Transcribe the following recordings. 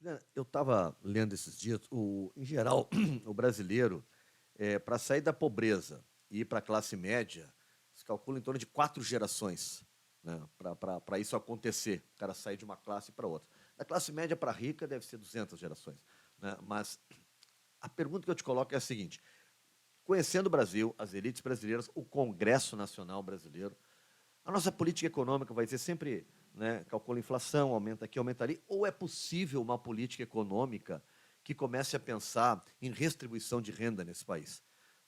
Né, eu estava lendo esses dias, em geral, o brasileiro, para sair da pobreza e ir para a classe média, se calcula em torno de 4 gerações, né, para isso acontecer, o cara sair de uma classe para outra. Da classe média para rica deve ser 200 gerações. Né, mas a pergunta que eu te coloco é a seguinte: conhecendo o Brasil, as elites brasileiras, o Congresso Nacional Brasileiro, a nossa política econômica vai ser sempre, né, calcula a inflação, aumenta aqui, aumenta ali, ou é possível uma política econômica que comece a pensar em redistribuição de renda nesse país?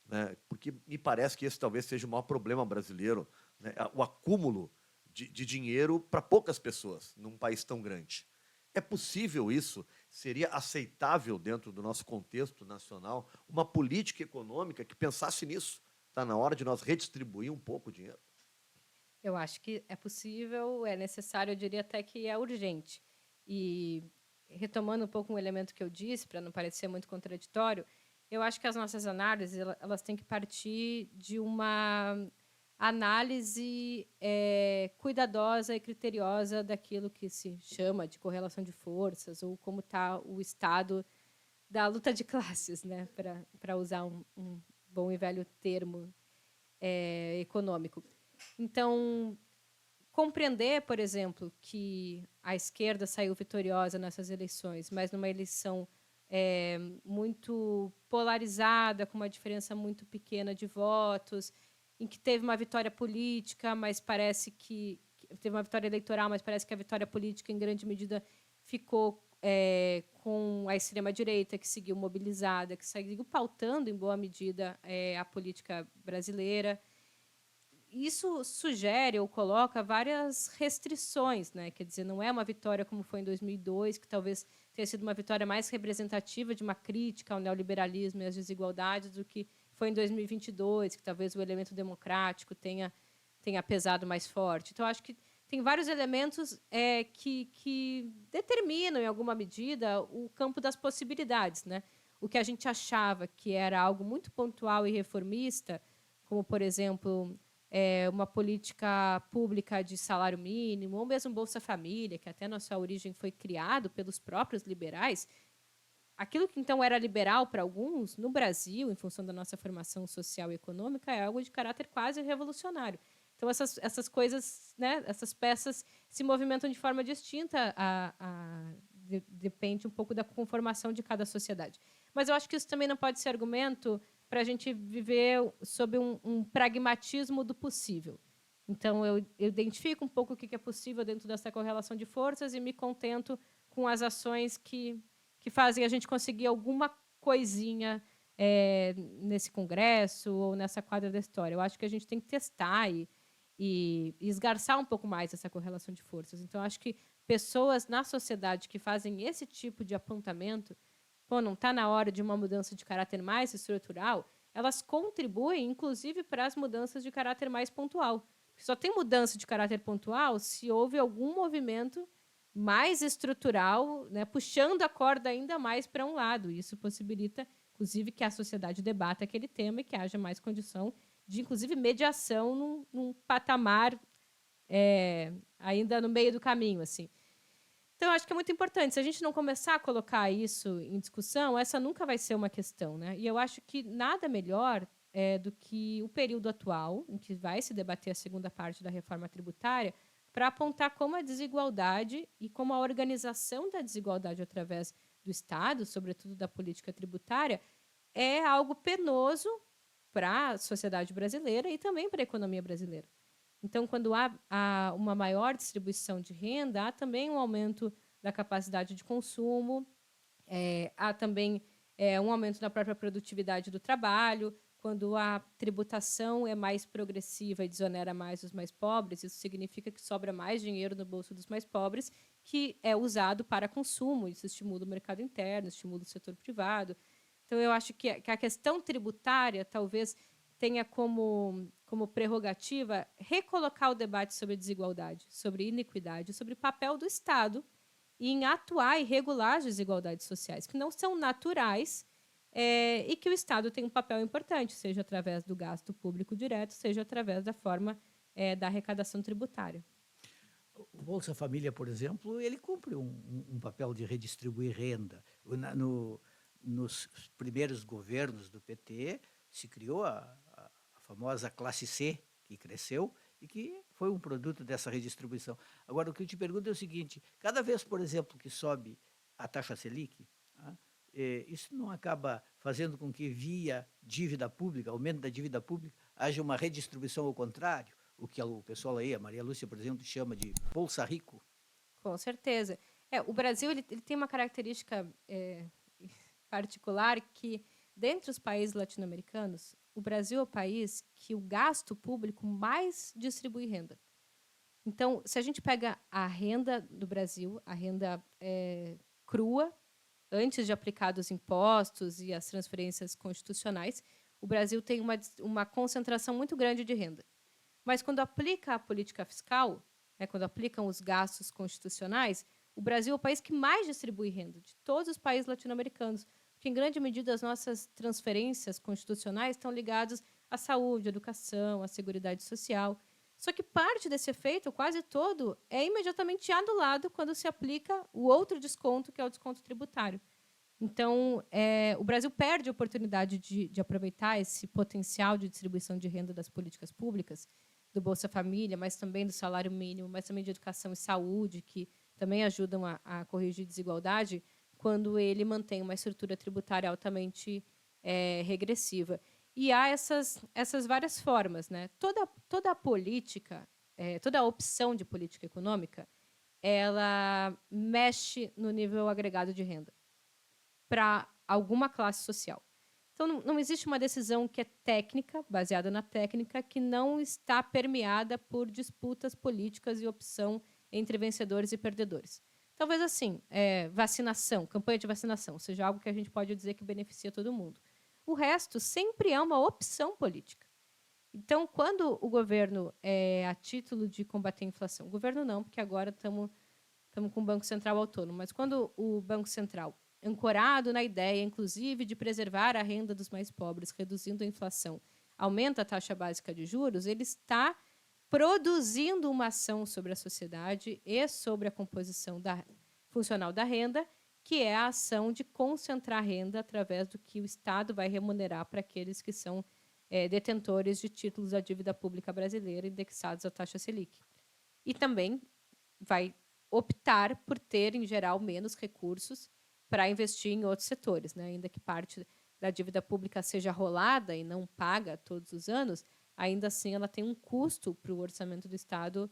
Né? Porque me parece que esse talvez seja o maior problema brasileiro, né, o acúmulo de dinheiro para poucas pessoas num país tão grande. É possível isso? Seria aceitável dentro do nosso contexto nacional uma política econômica que pensasse nisso? Está na hora de nós redistribuir um pouco o dinheiro? Eu acho que é possível, é necessário, eu diria até que é urgente. E retomando um pouco um elemento que eu disse, para não parecer muito contraditório, eu acho que as nossas análises elas têm que partir de uma análise cuidadosa e criteriosa daquilo que se chama de correlação de forças ou como está o estado da luta de classes, né, para usar um bom e velho termo econômico. Então, compreender, por exemplo, que a esquerda saiu vitoriosa nessas eleições, mas numa eleição muito polarizada, com uma diferença muito pequena de votos, em que teve uma vitória política, mas parece que teve uma vitória eleitoral, mas parece que a vitória política, em grande medida, ficou com a extrema-direita, que seguiu mobilizada, que seguiu pautando, em boa medida, a política brasileira. Isso sugere ou coloca várias restrições, né? Quer dizer, não é uma vitória como foi em 2002, que talvez tenha sido uma vitória mais representativa de uma crítica ao neoliberalismo e às desigualdades do que foi em 2022, que talvez o elemento democrático tenha pesado mais forte. Então, acho que tem vários elementos que determinam, em alguma medida, o campo das possibilidades, né? O que a gente achava que era algo muito pontual e reformista, como, por exemplo, uma política pública de salário mínimo, ou mesmo Bolsa Família, que até na sua origem foi criado pelos próprios liberais, aquilo que então era liberal para alguns, no Brasil, em função da nossa formação social e econômica, é algo de caráter quase revolucionário. Então, essas coisas, né, essas peças se movimentam de forma distinta, depende um pouco da conformação de cada sociedade. Mas eu acho que isso também não pode ser argumento para a gente viver sob um pragmatismo do possível. Então, eu identifico um pouco o que é possível dentro dessa correlação de forças e me contento com as ações que fazem a gente conseguir alguma coisinha nesse congresso ou nessa quadra da história. Eu acho que a gente tem que testar e esgarçar um pouco mais essa correlação de forças. Então, acho que pessoas na sociedade que fazem esse tipo de apontamento, não está na hora de uma mudança de caráter mais estrutural, elas contribuem, inclusive, para as mudanças de caráter mais pontual. Porque só tem mudança de caráter pontual se houve algum movimento mais estrutural, né, puxando a corda ainda mais para um lado. Isso possibilita, inclusive, que a sociedade debata aquele tema e que haja mais condição de, inclusive, mediação num patamar ainda no meio do caminho, assim. Então, acho que é muito importante. Se a gente não começar a colocar isso em discussão, essa nunca vai ser uma questão, né? E eu acho que nada melhor do que o período atual, em que vai se debater a segunda parte da reforma tributária, para apontar como a desigualdade e como a organização da desigualdade através do Estado, sobretudo da política tributária, é algo penoso para a sociedade brasileira e também para a economia brasileira. Então, quando há uma maior distribuição de renda, há também um aumento da capacidade de consumo, há também um aumento da própria produtividade do trabalho. Quando a tributação é mais progressiva e desonera mais os mais pobres, isso significa que sobra mais dinheiro no bolso dos mais pobres, que é usado para consumo. Isso estimula o mercado interno, estimula o setor privado. Então, eu acho que a questão tributária talvez tenha como prerrogativa recolocar o debate sobre desigualdade, sobre iniquidade, sobre o papel do Estado em atuar e regular as desigualdades sociais, que não são naturais e que o Estado tem um papel importante, seja através do gasto público direto, seja através da forma da arrecadação tributária. O Bolsa Família, por exemplo, ele cumpre um papel de redistribuir renda. Nos primeiros governos do PT, se criou a famosa classe C, que cresceu e que foi um produto dessa redistribuição. Agora, o que eu te pergunto é o seguinte: cada vez, por exemplo, que sobe a taxa Selic, tá, isso não acaba fazendo com que, via dívida pública, aumento da dívida pública, haja uma redistribuição ao contrário? O que o pessoal aí, a Maria Lúcia, por exemplo, chama de Bolsa Rico. Com certeza. O Brasil ele tem uma característica particular que, dentre os países latino-americanos, o Brasil é o país que o gasto público mais distribui renda. Então, se a gente pega a renda do Brasil, a renda crua, antes de aplicar os impostos e as transferências constitucionais, o Brasil tem uma concentração muito grande de renda. Mas, quando aplica a política fiscal, quando aplicam os gastos constitucionais, o Brasil é o país que mais distribui renda de todos os países latino-americanos, porque, em grande medida, as nossas transferências constitucionais estão ligadas à saúde, à educação, à seguridade social. Só que parte desse efeito, quase todo, é imediatamente anulado quando se aplica o outro desconto, que é o desconto tributário. Então, o Brasil perde a oportunidade de aproveitar esse potencial de distribuição de renda das políticas públicas, do Bolsa Família, mas também do salário mínimo, mas também de educação e saúde, que também ajudam a corrigir desigualdade, quando ele mantém uma estrutura tributária altamente regressiva. E há essas várias formas, né? Toda a política, toda a opção de política econômica, ela mexe no nível agregado de renda para alguma classe social. Então, não existe uma decisão que é técnica, baseada na técnica, que não está permeada por disputas políticas e opção entre vencedores e perdedores. Talvez assim, vacinação, campanha de vacinação, seja algo que a gente pode dizer que beneficia todo mundo. O resto sempre é uma opção política. Então, quando o governo, a título de combater a inflação, o governo não, porque agora estamos com o Banco Central autônomo, mas quando o Banco Central, ancorado na ideia, inclusive, de preservar a renda dos mais pobres, reduzindo a inflação, aumenta a taxa básica de juros, ele está produzindo uma ação sobre a sociedade e sobre a composição funcional da renda, que é a ação de concentrar renda através do que o Estado vai remunerar para aqueles que são detentores de títulos da dívida pública brasileira indexados à taxa Selic. E também vai optar por ter, em geral, menos recursos para investir em outros setores, né? Ainda que parte da dívida pública seja rolada e não paga todos os anos, ainda assim ela tem um custo para o orçamento do Estado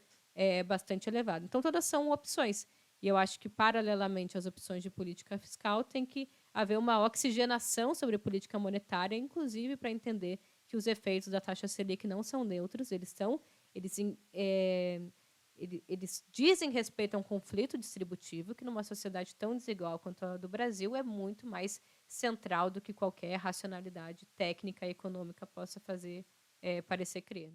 bastante elevado. Então, todas são opções. E eu acho que, paralelamente às opções de política fiscal, tem que haver uma oxigenação sobre a política monetária, inclusive para entender que os efeitos da taxa Selic não são neutros, eles dizem respeito a um conflito distributivo que, numa sociedade tão desigual quanto a do Brasil, é muito mais central do que qualquer racionalidade técnica e econômica possa fazer parecer crer.